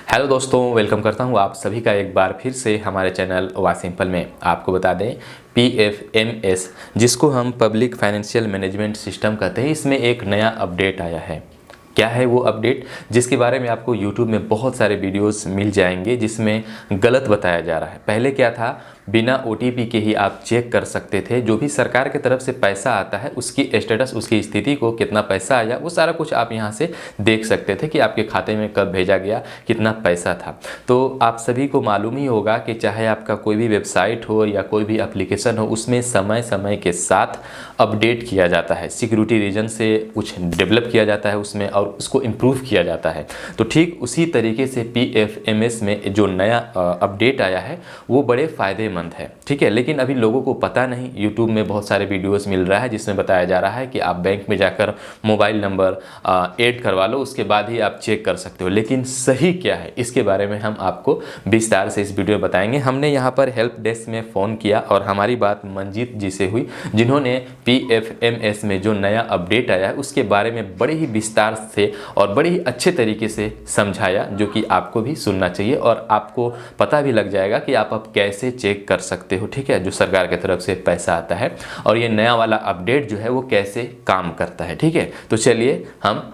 Hello दोस्तों, welcome करता हूँ आप सभी का एक बार फिर से हमारे चैनल वाह सिंपल में। आपको बता दें, PFMS जिसको हम पब्लिक फाइनेंशियल मैनेजमेंट सिस्टम कहते हैं, इसमें एक नया अपडेट आया है। क्या है वो अपडेट, जिसके बारे में आपको YouTube में बहुत सारे वीडियोस मिल जाएंगे जिसमें गलत बताया जा रहा है। पहले क्या था, बिना OTP के ही आप चेक कर सकते थे। जो भी सरकार की तरफ से पैसा आता है उसकी स्टेटस, उसकी स्थिति को, कितना पैसा आया, वो सारा कुछ आप यहाँ से देख सकते थे कि आपके खाते में कब भेजा गया, कितना पैसा था। तो आप सभी को मालूम ही होगा कि चाहे आपका कोई भी वेबसाइट हो या कोई भी एप्लीकेशन हो, उसमें समय समय के साथ अपडेट किया जाता है। सिक्योरिटी रीजन से कुछ डेवलप किया जाता है उसमें और उसको इम्प्रूव किया जाता है। तो ठीक उसी तरीके से PFMS में जो नया अपडेट आया है वो बड़े फ़ायदेमंद है, ठीक है। लेकिन अभी लोगों को पता नहीं। यूट्यूब में बहुत सारे वीडियोस मिल रहा है जिसमें बताया जा रहा है कि आप बैंक में जाकर मोबाइल नंबर ऐड करवा लो, उसके बाद ही आप चेक कर सकते हो। लेकिन सही क्या है, इसके बारे में हम आपको विस्तार से इस वीडियो में बताएंगे। हमने यहाँ पर हेल्प डेस्क में फ़ोन किया और हमारी बात मंजीत जी से हुई, जिन्होंने PFMS में जो नया अपडेट आया है उसके बारे में बड़े ही विस्तार से और बड़े ही अच्छे तरीके से समझाया, जो कि आपको भी सुनना चाहिए और आपको पता भी लग जाएगा कि आप अब कैसे चेक कर सकते हो, ठीक है, जो सरकार की तरफ से पैसा आता है और ये नया वाला अपडेट जो है वो कैसे काम करता है, ठीक है। तो चलिए हम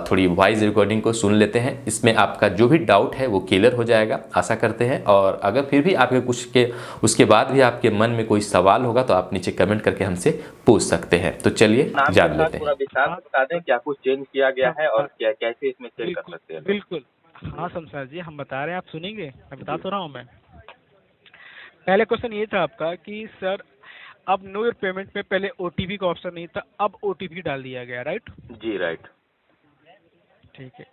थोड़ी वॉइस रिकॉर्डिंग को सुन लेते हैं। इसमें आपका जो भी डाउट है वो क्लियर हो जाएगा, आशा करते हैं। और अगर फिर भी आपके कुछ के उसके बाद भी आपके मन में कोई सवाल होगा तो आप नीचे कमेंट करके हमसे पूछ सकते हैं। तो चलिए जान लेते पूरा हैं। विस्तार से बता दें क्या कुछ चेंज किया गया है और क्या कैसे इसमें चेक कर बिल्कुल सकते हैं लोग। बिल्कुल। हाँ शमशाद जी, हम बता रहे हैं, आप सुनेंगे? मैं बता तो रहा हूँ। मैं पहले क्वेश्चन ये था आपका कि सर अब नो योर पेमेंट में पहले OTP का ऑप्शन नहीं था, अब OTP डाल दिया गया, राइट? जी राइट। ठीक है।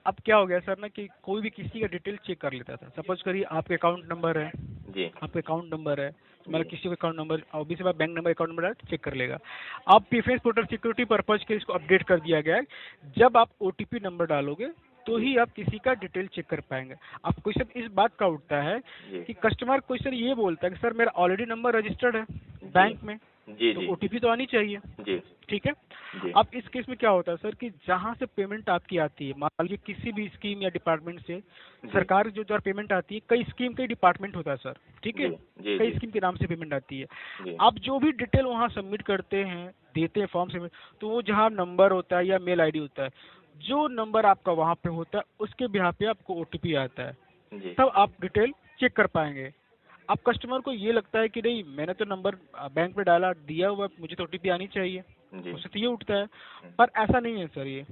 अब क्या हो गया सर ना कि कोई भी किसी का डिटेल चेक कर लेता था। सपोज करिए आपके अकाउंट नंबर है, जी आपके अकाउंट नंबर है, मतलब जी किसी का अकाउंट नंबर ऑब्वियसली बात bank number account number check कर लेगा। अब PFMS पोर्टल सिक्योरिटी पर्पज के इसको अपडेट कर दिया गया है। जब आप OTP नंबर डालोगे तो ही आप किसी का डिटेल चेक कर पाएंगे। अब क्वेश्चन इस बात का उठता है जी कि कस्टमर क्वेश्चन ये बोलता है कि सर मेरा ऑलरेडी नंबर रजिस्टर्ड है बैंक में, जी तो जी OTP तो आनी चाहिए, जी ठीक है। जी अब इस केस में क्या होता है सर कि जहां से पेमेंट आपकी आती है, मान लीजिए किसी भी स्कीम या डिपार्टमेंट से सरकार जो द्वारा पेमेंट आती है, कई स्कीम कई डिपार्टमेंट होता है सर, ठीक है, जी जी कई जी स्कीम के नाम से पेमेंट आती है। जी आप जो भी डिटेल वहां सबमिट करते हैं, देते हैं फॉर्म सबमिट, तो वो जहां नंबर होता है या मेल ID होता है, जो नंबर आपका वहां पे होता है उसके बिहाफ पे आपको OTP आता है, जी तब आप डिटेल चेक कर पाएंगे। अब कस्टमर को ये लगता है कि नहीं, मैंने तो नंबर बैंक में डाला दिया हुआ, मुझे तो OTP आनी चाहिए, जी उससे तो ये उठता है। पर ऐसा नहीं है सर। ये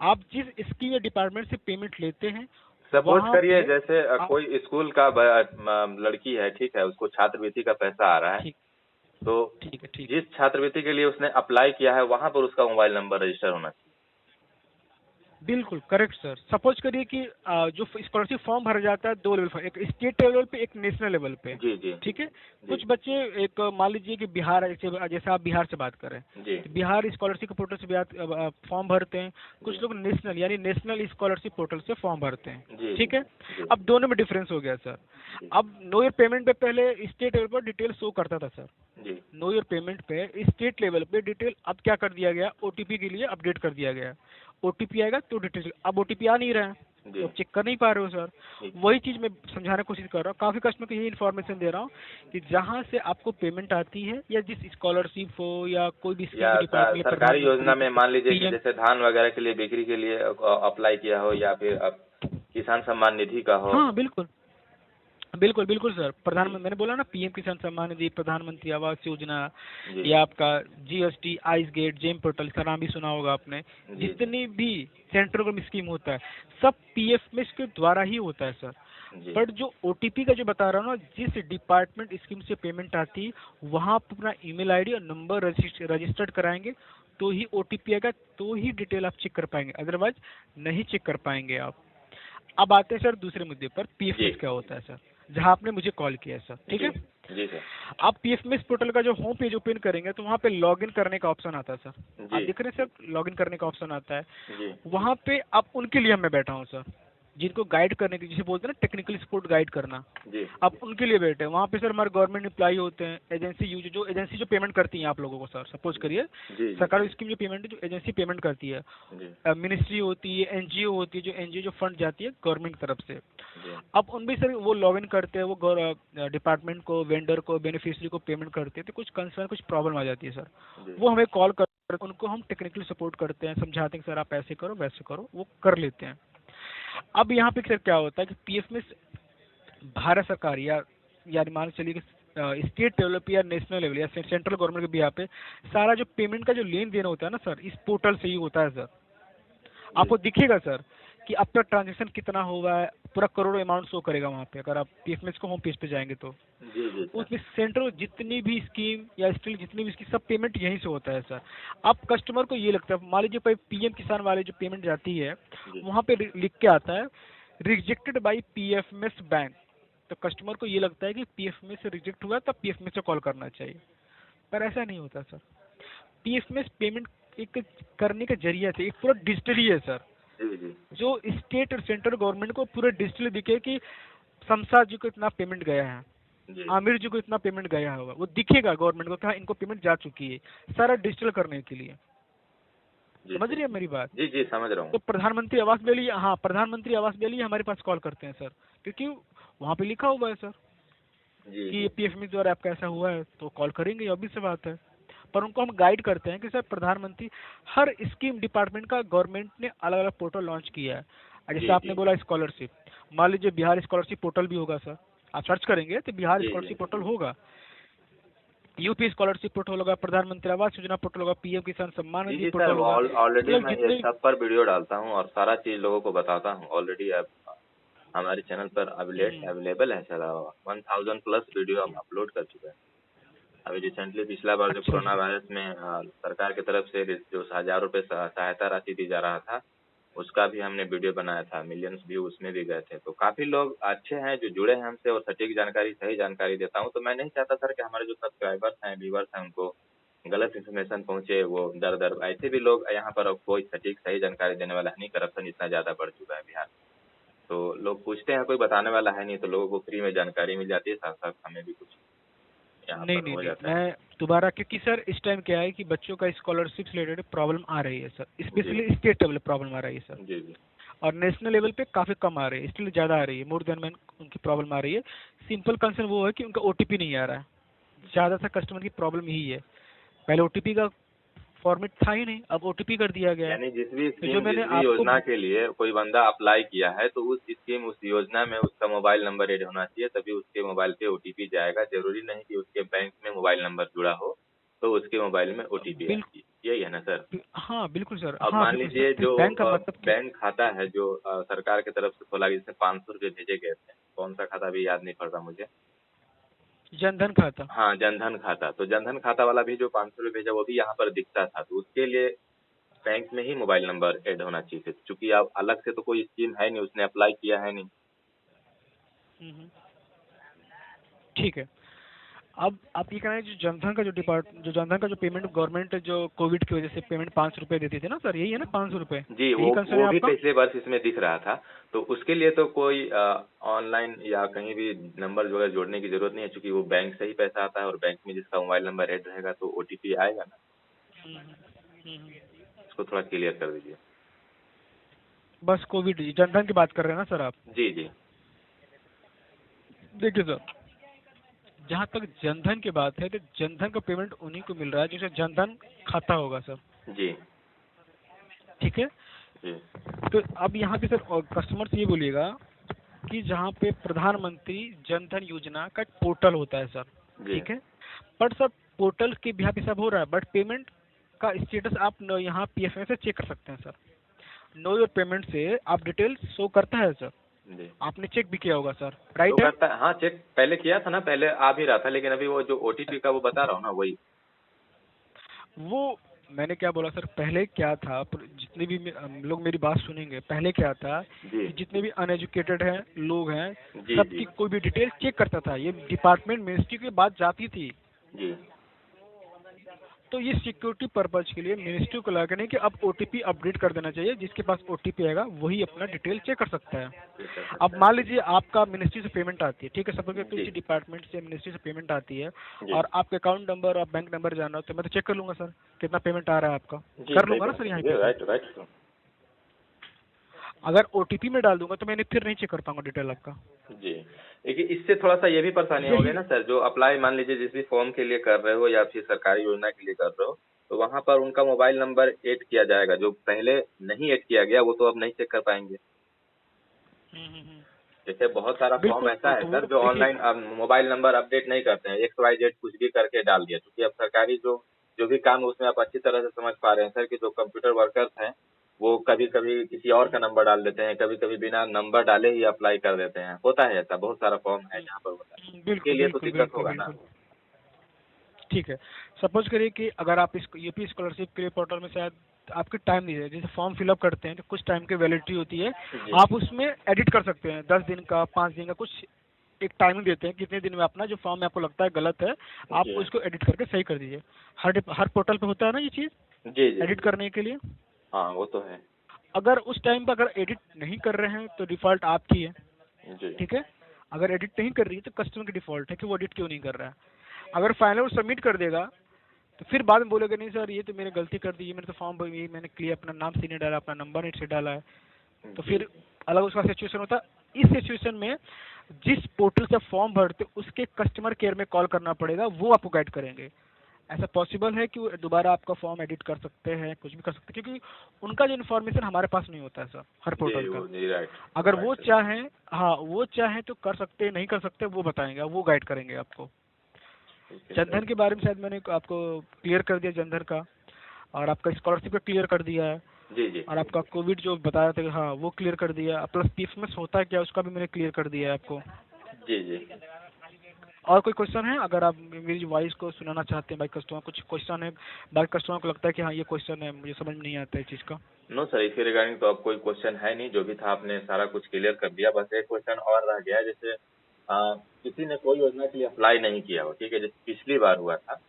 आप जिस स्कीम या डिपार्टमेंट से पेमेंट लेते हैं सपोज वहां करिए पे जैसे आप, कोई स्कूल का लड़की है, ठीक है, उसको छात्रवृत्ति का पैसा आ रहा है। ठीक तो ठीक है, ठीक है, जिस छात्रवृत्ति के लिए उसने अप्लाई किया है वहां पर उसका मोबाइल नंबर रजिस्टर होना बिल्कुल करेक्ट सर। सपोज करिए कि जो स्कॉलरशिप फॉर्म भरा जाता है दो लेवल पर, एक स्टेट लेवल पे, एक नेशनल लेवल पे, चाहिए। जी जी ठीक है। जी कुछ बच्चे, एक मान लीजिए कि बिहार, जैसे आप बिहार से बात करें, जी तो बिहार स्कॉलरशिप पोर्टल से फॉर्म भरते हैं। कुछ जी लोग नेशनल यानी नेशनल स्कॉलरशिप पोर्टल से फॉर्म भरते हैं, जी ठीक है। जी अब दोनों में डिफरेंस हो गया सर। जी अब नो योर पेमेंट पे पहले स्टेट लेवल पर डिटेल शो करता था सर। जी नो योर पेमेंट पे स्टेट लेवल पे डिटेल अब क्या कर दिया गया, OTP के लिए अपडेट कर दिया गया। OTP आएगा तो डिटेल, अब OTP आ नहीं रहा है जी तो आप चेक कर नहीं पा रहे हो सर। जी वही चीज मैं समझाने की कोशिश कर रहा हूँ, काफी कस्टमर को यही इन्फॉर्मेशन दे रहा हूँ कि जहाँ से आपको पेमेंट आती है या जिस स्कॉलरशिप हो या कोई भी स्कीम या के डिपार्टमेंट या सरकारी प्रधानमंत्री योजना में मान लीजिए कि PM, जैसे धान वगैरह के लिए बिक्री के लिए अप्लाई किया हो या फिर किसान सम्मान निधि का हो। हाँ बिल्कुल बिल्कुल बिल्कुल सर। जी प्रधानमंत्री, मैंने बोला ना, PM किसान सम्मान निधि, प्रधानमंत्री आवास योजना, जी या आपका GST, ICEGATE, GeM portal का नाम भी सुना होगा आपने। जी जी जितनी भी सेंट्रल गवर्नमेंट स्कीम होता है सब PFMS के द्वारा ही होता है सर। जी बट जो OTP का जो बता रहा हूँ ना, जिस डिपार्टमेंट स्कीम से पेमेंट आती है वहाँ आप अपना ईमेल ID और नंबर रजिस्टर्ड कराएंगे तो ही OTP आएगा, तो ही डिटेल आप चेक कर पाएंगे, अदरवाइज नहीं चेक कर पाएंगे आप। अब आते हैं सर दूसरे मुद्दे पर, जी PFMS क्या होता है सर, जहां आपने मुझे कॉल किया है सर, ठीक जी है। जी सर। आप PFMS पोर्टल का जो होम पेज ओपन करेंगे तो वहां पे लॉगिन करने का ऑप्शन आता है सर। आप जी देख रहे हैं सर, लॉगिन करने का ऑप्शन आता है। जी वहां पे आप उनके लिए मैं बैठा हूं सर, जिनको गाइड करने की, जिसे बोलते हैं ना टेक्निकल सपोर्ट गाइड करना, जी आप उनके लिए बैठे हैं वहाँ पे सर। हमारे गवर्नमेंट एम्प्लॉई होते हैं, एजेंसी यूज जो एजेंसी जो पेमेंट करती है आप लोगों को सर, सपोज करिए जी सरकारी स्कीम जो पेमेंट है, जो एजेंसी पेमेंट करती है, जी मिनिस्ट्री होती है, एनजीओ होती है, जो एनजीओ जो फंड जाती है गवर्नमेंट की तरफ से। जी अब उनमें सर वो लॉग इन करते हैं, वो डिपार्टमेंट को, वेंडर को, बेनिफिशियरी को पेमेंट करते हैं, तो कुछ कंसर्न, कुछ प्रॉब्लम आ जाती है सर, जी वो हमें कॉल कर, उनको हम टेक्निकल सपोर्ट करते हैं, समझाते हैं सर आप ऐसे करो वैसे करो, वो कर लेते हैं। अब यहाँ पे सर क्या होता है कि पीएफ में भारत सरकार या मान के चलिए कि स्टेट लेवल पे या नेशनल लेवल या सेंट्रल गवर्नमेंट के भी यहाँ पे सारा जो पेमेंट का जो लेन देन होता है ना सर, इस पोर्टल से ही होता है सर। आपको दिखेगा सर कि अब तक ट्रांजेक्शन कितना हुआ है, पूरा करोड़ों अमाउंट शो करेगा वहाँ पे, अगर आप पीएफएमएस को होम पेज पे जाएंगे तो। जी जी सर। उसमें सेंट्रल जितनी भी स्कीम या स्टिल जितनी भी इसकी सब पेमेंट यहीं से होता है सर। अब कस्टमर को ये लगता है, मान लीजिए कोई पीएम किसान वाले जो पेमेंट जाती है जी वहाँ पे लिख के आता है रिजेक्टेड बाई पीएफएमएस बैंक, तो कस्टमर को ये लगता है कि पीएफएमएस से रिजेक्ट हुआ तब पीएफएमएस से कॉल करना चाहिए, पर ऐसा नहीं होता सर। पीएफएमएस पेमेंट एक करने का जरिया है, एक पूरा डिजिटली है सर, जी जी जो स्टेट और सेंट्रल गवर्नमेंट को पूरा डिजिटली दिखे कि शमशाद जी को इतना पेमेंट गया है, जी आमिर जी को इतना पेमेंट गया होगा, वो दिखेगा गवर्नमेंट को कि हाँ इनको पेमेंट जा चुकी है, सारा डिजिटल करने के लिए। जी समझ रही है मेरी बात? जी जी समझ रहा तो हूँ। प्रधानमंत्री आवास के लिए, हाँ प्रधानमंत्री आवास के लिए हमारे पास कॉल करते हैं सर, क्योंकि वहाँ पे लिखा हुआ है सर जी कि पीएफएमएस द्वारा आपका ऐसा हुआ है, तो कॉल करेंगे, ऑब्वियस सी बात है। पर उनको हम गाइड करते हैं कि सर प्रधानमंत्री हर स्कीम डिपार्टमेंट का गवर्नमेंट ने अलग अलग पोर्टल लॉन्च किया है। जैसे जी आपने जी बोला स्कॉलरशिप, मान लीजिए बिहार स्कॉलरशिप पोर्टल भी होगा सर, आप सर्च करेंगे तो बिहार जी स्कॉलरशिप जी पोर्टल होगा, यूपी स्कॉलरशिप पोर्टल होगा, प्रधानमंत्री आवास योजना पोर्टल होगा, पीएम किसान सम्मान जी निधि जी सर, पोर्टल होगा। ऑलरेडी मतलब मैं ये जितने सब पर वीडियो डालता हूँ और सारा चीज लोगों को बताता हूँ। ऑलरेडी अब हमारे चैनल पर अवेलेबल है सर, 1000 प्लस वीडियो हम अपलोड कर चुके हैं। अभी रिसेंटली पिछला बार जो अच्छा कोरोना जी। वायरस में सरकार की तरफ से जो 1000 रुपये सहायता राशि दी जा रहा था, उसका भी हमने वीडियो बनाया था, मिलियंस व्यू उसमें भी गए थे। तो काफी लोग अच्छे हैं जो जुड़े हैं हमसे और सटीक जानकारी, सही जानकारी देता हूँ। तो मैं नहीं चाहता सर कि हमारे जो सब्सक्राइबर्स हैं, व्यूवर्स हैं, उनको गलत इन्फॉर्मेशन पहुंचे, वो दर दर ऐसे भी लोग यहाँ पर अब कोई सटीक सही जानकारी देने वाला है नहीं। करप्शन इतना ज्यादा बढ़ चुका है बिहार में, तो लोग पूछते हैं, कोई बताने वाला है नहीं, तो लोगों को फ्री में जानकारी मिल जाती है, साथ साथ हमें भी कुछ यहाँ नहीं पर नहीं हो नहीं, जाता है। मैं दोबारा, क्योंकि सर इस टाइम क्या है कि बच्चों का स्कॉलरशिप से रिलेटेड प्रॉब्लम आ रही है सर, जी स्पेशली स्टेट लेवल प्रॉब्लम आ रही है सर, जी जी और नेशनल लेवल पे काफी कम आ रही है, स्टिल ज्यादा आ रही है, मोर देन मैन उनकी प्रॉब्लम आ रही है। सिंपल कंसर्न वो है कि उनका ओटीपी नहीं आ रहा है, ज्यादातर कस्टमर की प्रॉब्लम यही है। पहले ओटीपी का फॉर्मेट था ही नहीं, अब ओटीपी कर दिया गया है। यानी जिस भी तो जो स्कीम, मैंने जिस भी आपको, योजना के लिए कोई बंदा अप्लाई किया है, तो उस स्कीम, उस योजना में उसका मोबाइल नंबर ऐड होना चाहिए, तभी उसके मोबाइल पे ओटीपी जाएगा। जरूरी नहीं कि उसके बैंक में मोबाइल नंबर जुड़ा हो तो उसके मोबाइल में ओटीपी बिल्कुल, आएगी। यही है ना सर? हाँ बिल्कुल सर, अब हाँ मान बिल्कुल लीजिए सर, जो बैंक का मतलब कि बैंक खाता है जो सरकार की तरफ से खोला गया, जिसमें 500 रुपये भेजे गए थे, कौन सा खाता भी याद नहीं पड़ रहा मुझे। जनधन खाता। हाँ, जनधन खाता। तो जनधन खाता वाला भी जो 500 रुपये भेजा, वो भी यहाँ पर दिखता था। तो उसके लिए बैंक में ही मोबाइल नंबर ऐड होना चाहिए, क्योंकि अब अलग से तो कोई स्कीम है नहीं, उसने अप्लाई किया है नहीं। हम्म, ठीक है। अब आप ये कह रहे हैं जो जनधन का जो पेमेंट गवर्नमेंट जो कोविड की वजह से पेमेंट 500 रुपये देती थी ना सर, यही है ना 500 रुपये, जी, यही कंसर्न वो है भी आपका? पिछले वर्ष इसमें दिख रहा था। तो उसके लिए तो कोई ऑनलाइन या कहीं भी नंबर वगैरह जोड़ने की जरूरत नहीं है, क्योंकि वो बैंक से ही पैसा आता है और बैंक में जिसका मोबाइल नंबर ऐड रहेगा तो ओटीपी आएगा ना। इसको थोड़ा क्लियर कर दीजिए। बस कोविड जनधन की बात कर रहे हैं ना सर आप? जी जी देखिए सर, जहाँ तक जनधन की बात है तो जनधन का पेमेंट उन्हीं को मिल रहा है जिसे जनधन खाता होगा सर, जी ठीक है। जी तो अब यहाँ पे सर कस्टमर से ये बोलिएगा कि जहाँ पे प्रधानमंत्री जनधन योजना का पोर्टल होता है सर, जी ठीक है, बट सर पोर्टल के भी यहाँ पे सब हो रहा है, बट पेमेंट का स्टेटस आप यहाँ पीएफएमएस से चेक कर सकते हैं सर। नो योर पेमेंट से आप डिटेल शो करता है सर, जी। आपने चेक भी किया होगा सर, तो राइट है? करता, हाँ चेक पहले किया था ना, पहले आ भी रहा था, लेकिन अभी वो जो ओटीपी का वो बता रहा हूँ ना, वही। वो मैंने क्या बोला सर, पहले क्या था, जितने भी लोग मेरी बात सुनेंगे, पहले क्या था जी कि जितने भी अनएजुकेटेड हैं लोग हैं, जी सबकी जी कोई भी डिटेल चेक करता था, ये डिपार्टमेंट मिनिस्ट्री की बात जाती थी। जी तो ये सिक्योरिटी पर्पज के लिए मिनिस्ट्री को लगा नहीं कि अब ओटीपी अपडेट कर देना चाहिए, जिसके पास ओटीपी आएगा वही अपना डिटेल चेक कर सकता है। अब मान लीजिए आपका मिनिस्ट्री से पेमेंट आती है, ठीक है, सपोज किसी डिपार्टमेंट से मिनिस्ट्री से पेमेंट आती है और आपके अकाउंट नंबर और बैंक नंबर जानना हो तो मैं तो चेक कर लूंगा सर कितना पेमेंट आ रहा है आपका, कर लूंगा ना सर यहाँ पे। राइट। अगर ओटीपी में डाल दूंगा तो मैंने फिर नहीं चेक कर पाऊंगा डिटेल आपका। जी, देखिए इससे थोड़ा सा ये भी परेशानी हो गई ना सर, जो अप्लाई मान लीजिए जिस भी फॉर्म के लिए कर रहे हो या फिर सरकारी योजना के लिए कर रहे हो, तो वहाँ पर उनका मोबाइल नंबर ऐड किया जाएगा, जो पहले नहीं ऐड किया गया वो तो अब नहीं चेक कर पाएंगे। जैसे बहुत सारा फॉर्म ऐसा है सर जो ऑनलाइन मोबाइल नंबर अपडेट नहीं करते हैं, XYZ कुछ भी करके डाल दिया, क्योंकि अब सरकारी जो भी काम उसमें आप अच्छी तरह से समझ पा रहे हैं सर कि जो कंप्यूटर वर्कर्स हैं वो कभी कभी किसी और का नंबर डाल देते हैं, कभी कभी बिना नंबर डाले ही अप्लाई कर देते हैं, होता है ऐसा, बहुत सारा फॉर्म है यहाँ पर होता है, इसके लिए तो दिक्कत होगा ना। ठीक है, सपोज करिए कि अगर आप इस यूपी स्कॉलरशिप के लिए पोर्टल में शायद आपके टाइम नहीं है, जैसे फॉर्म फिलअप करते हैं तो कुछ टाइम की वैलिडिटी होती है, आप उसमें एडिट कर सकते हैं 10 दिन का, 5 दिन का, कुछ एक टाइमिंग देते हैं कितने दिन में अपना जो फॉर्म में आपको लगता है गलत है आप उसको एडिट करके सही कर दीजिए। हर पोर्टल पे होता है ना ये चीज़, जी एडिट करने के लिए। हाँ वो तो है। अगर उस टाइम पर अगर एडिट नहीं कर रहे हैं तो डिफॉल्ट आपकी है, ठीक है। अगर एडिट नहीं कर रही है तो कस्टमर की डिफॉल्ट है कि वो एडिट क्यों नहीं कर रहा है। अगर फाइनल वो सबमिट कर देगा तो फिर बाद में बोलेगा नहीं सर ये तो मैंने गलती कर दी, ये मैंने तो फॉर्म ये मैंने क्लियर अपना नाम से नहीं डाला, अपना नंबर नहीं से डाला है, तो फिर अलग उसका सिचुएशन होता है। इस सिचुएशन में जिस पोर्टल से फॉर्म भरते उसके कस्टमर केयर में कॉल करना पड़ेगा, वो आपको गाइड करेंगे। ऐसा पॉसिबल है कि वो दोबारा आपका फॉर्म एडिट कर सकते हैं, कुछ भी कर सकते हैं, क्योंकि उनका जो इन्फॉर्मेशन हमारे पास नहीं होता है सर हर पोर्टल का। अगर वो चाहें, हाँ वो चाहें तो कर सकते, नहीं कर सकते वो बताएंगे, वो गाइड करेंगे आपको। जनधन के बारे में शायद मैंने आपको क्लियर कर दिया जनधन का, और आपका स्कॉलरशिप का क्लियर कर दिया है, जी। और आपका कोविड जो बताया था हाँ वो क्लियर कर दिया, प्लस पीएफएमएस होता है क्या उसका भी मैंने क्लियर कर दिया है आपको। जी। और कोई क्वेश्चन है? अगर आप मेरी वॉइस को सुनाना चाहते हैं बाई कस्टमर, कुछ क्वेश्चन है बाई कस्टमर को लगता है कि हाँ ये क्वेश्चन है मुझे समझ में नहीं आता है चीज़ का। नो सर, इसके रिगार्डिंग तो अब कोई क्वेश्चन है नहीं, जो भी था आपने सारा कुछ क्लियर कर दिया। बस एक क्वेश्चन और रह गया, जैसे किसी ने कोई योजना के लिए अप्लाई नहीं किया हो, ठीक है, जैसे पिछली बार हुआ था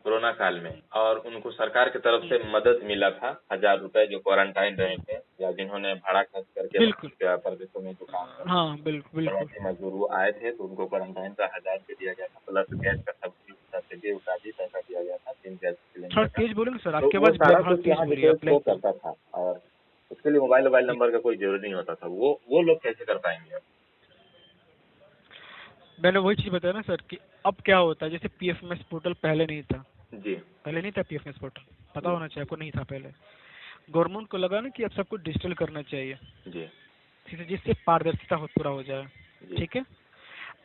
कोरोना काल में, और उनको सरकार की तरफ से मदद मिला था 1000 रुपए, जो क्वारंटाइन रहे थे या जिन्होंने भाड़ा खर्च करके प्रदेशों में जो काम कर, हाँ बिल्कुल मजदूर वो आए थे तो उनको क्वारंटाइन का 1000 रुपये दिया गया था, प्लस गैस का सब्सिडी पैसा दिया गया था 3 गैस सिलेंडर। थोड़ा तेज बोलेंगे सर, आपके आवाज बहुत तेज हो रही है। करता था और उसके लिए मोबाइल नंबर का कोई जरूरत नहीं होता था, वो लोग कैसे कर पाएंगे? मैंने वही चीज बताया ना सर कि अब क्या होता है, जैसे पीएफएमएस पोर्टल पहले नहीं था जी, पहले नहीं था पीएफएमएस पोर्टल, पता होना चाहिए आपको, नहीं था पहले। गवर्नमेंट को लगा ना कि अब सब कुछ डिजिटल करना चाहिए जी, जिससे पारदर्शिता पूरा हो जाए, ठीक है।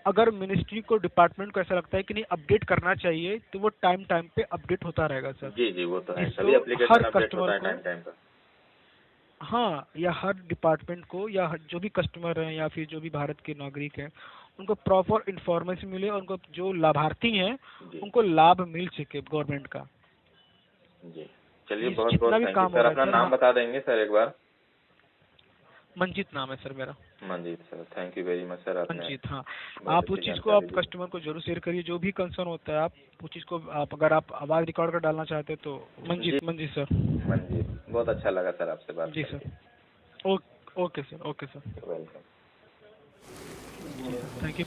अगर मिनिस्ट्री को, डिपार्टमेंट को ऐसा लगता है कि नहीं अपडेट करना चाहिए तो वो टाइम पे अपडेट होता रहेगा सर। जी वो तो है, सभी एप्लीकेशन अपडेट होता है टाइम पर। हाँ, या हर डिपार्टमेंट को या जो भी कस्टमर हैं या फिर जो भी भारत के नागरिक हैं उनको प्रॉपर इंफॉर्मेशन मिले, और उनको जो लाभार्थी हैं उनको लाभ मिल सके गवर्नमेंट का। जी चलिए, बहुत बहुत थैंक यू सर। अपना नाम बता देंगे सर एक बार? मंजीत नाम है सर मेरा। Manjeet sir, thank you very much sir. Manjeet, हाँ आप उस चीज़ को आप कस्टमर को जरूर शेयर करिए, जो भी कंसर्न होता है आप उस चीज़ को, आप अगर आप आवाज़ रिकॉर्ड कर डालना चाहते हैं तो मंजीत सर। मंजीत, बहुत अच्छा लगा सर आपसे बात। जी sir, okay sir. Welcome, thank you.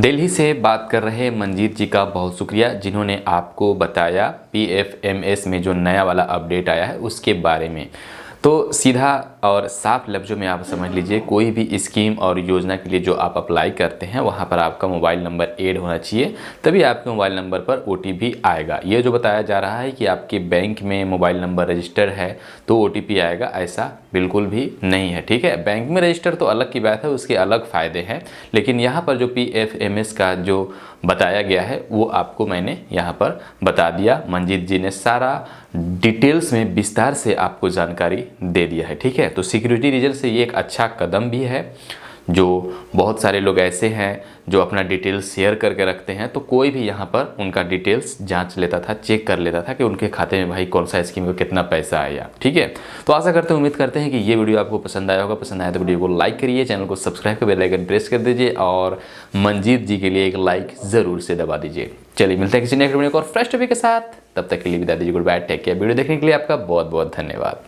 Delhi से बात कर रहे मंजीत जी का बहुत शुक्रिया, जिन्होंने आपको बताया PFMS में जो नया वाला अपडेट आया है उसके बारे में। तो सीधा और साफ लफ्ज़ों में आप समझ लीजिए, कोई भी स्कीम और योजना के लिए जो आप अप्लाई करते हैं वहाँ पर आपका मोबाइल नंबर ऐड होना चाहिए, तभी आपके मोबाइल नंबर पर OTP आएगा। ये जो बताया जा रहा है कि आपके बैंक में मोबाइल नंबर रजिस्टर है तो OTP आएगा, ऐसा बिल्कुल भी नहीं है, ठीक है। बैंक में रजिस्टर तो अलग की बात है, उसके अलग फ़ायदे हैं, लेकिन यहाँ पर जो PFMS का जो बताया गया है वो आपको मैंने यहाँ पर बता दिया। मंजीत जी ने सारा डिटेल्स में विस्तार से आपको जानकारी दे दिया है, ठीक है। तो सिक्योरिटी रीजन से ये एक अच्छा कदम भी है। जो बहुत सारे लोग ऐसे हैं जो अपना डिटेल्स शेयर करके रखते हैं, तो कोई भी यहाँ पर उनका डिटेल्स जांच लेता था, चेक कर लेता था कि उनके खाते में भाई कौन सा स्कीम का कितना पैसा आया, ठीक है। तो आशा करते हैं, उम्मीद करते हैं कि ये वीडियो आपको पसंद आया होगा। पसंद आया तो वीडियो को लाइक करिए, चैनल को सब्सक्राइब कर बेल आइकन प्रेस कर दीजिए, और मंजीत जी के लिए एक लाइक ज़रूर से दबा दीजिए। चलिए मिलते हैं किसी नेक्स्ट वीडियो को और फ्रेश टॉपिक के साथ, तब तक के लिए विदा दीजिए, goodbye, take care. Video देखने के लिए आपका बहुत बहुत धन्यवाद।